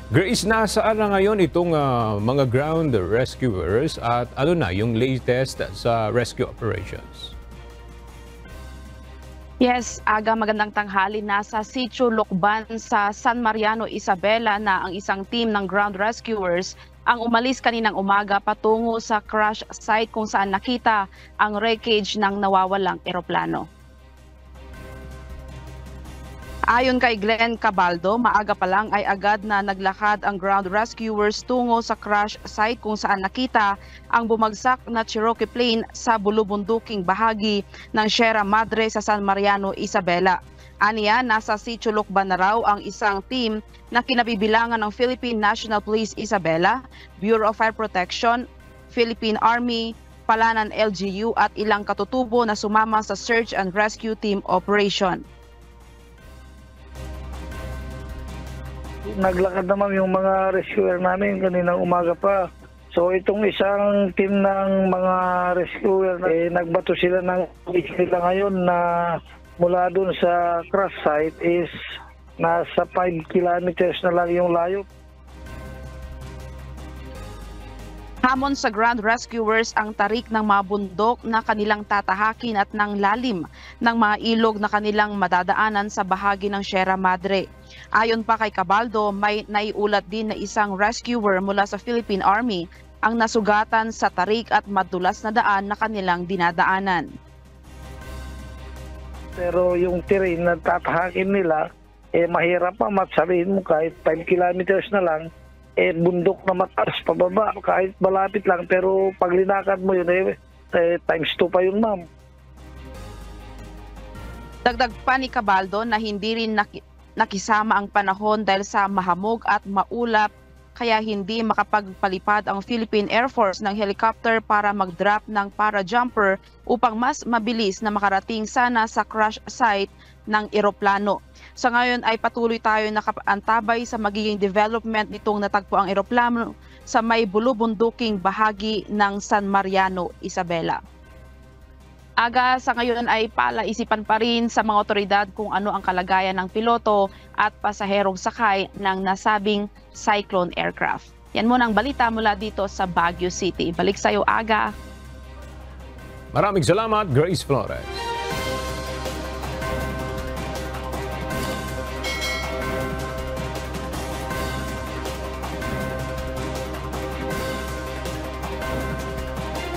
Grace, nasaan na ngayon itong mga ground rescuers at ano na yung latest sa rescue operations? Yes, magandang tanghali. Nasa Sitio Lokban sa San Mariano, Isabela na ang isang team ng ground rescuers ang umalis kaninang umaga patungo sa crash site kung saan nakita ang wreckage ng nawawalang eroplano. Ayon kay Glenn Cabaldo, maaga pa lang ay agad na naglakad ang ground rescuers tungo sa crash site kung saan nakita ang bumagsak na Cherokee plane sa bulubunduking bahagi ng Sierra Madre sa San Mariano, Isabela. Aniya, nasa Sitio Lokban na raw ang isang team na kinabibilangan ng Philippine National Police Isabela, Bureau of Fire Protection, Philippine Army, Palanan LGU at ilang katutubo na sumama sa search and rescue team operation. Naglakad naman yung mga rescuer namin kaninang umaga pa. So itong isang team ng mga rescuer, nagbato sila ng nila ngayon na mula dun sa crash site is nasa 5 kilometers na lang yung layo. Hamon sa ground rescuers ang tarik ng mga bundok na kanilang tatahakin at ng lalim ng mga ilog na kanilang madadaanan sa bahagi ng Sierra Madre. Ayon pa kay Cabaldo, may naiulat din na isang rescuer mula sa Philippine Army ang nasugatan sa tarik at madulas na daan na kanilang dinadaanan. Pero yung terrain na tatahakin nila, mahirap pa sabihin mo kahit 5 kilometers na lang, bundok na mataas pababa, kahit malapit lang, pero pag linakad mo yun, times 2 pa yun, ma'am. Dagdag pa ni Cabaldo na hindi rin nakisama ang panahon dahil sa mahamog at maulap, kaya hindi makapagpalipad ang Philippine Air Force ng helicopter para mag-drop ng para-jumper upang mas mabilis na makarating sana sa crash site ng eroplano. Sa ngayon ay patuloy tayo nakaantabay sa magiging development nitong natagpo ang eroplano sa may bulubunduking bahagi ng San Mariano, Isabela. Sa ngayon ay palaisipan pa rin sa mga otoridad kung ano ang kalagayan ng piloto at pasaherong sakay ng nasabing Cyclone aircraft. Yan muna ang balita mula dito sa Baguio City. Balik sa iyo, Aga. Maraming salamat, Grace Flores.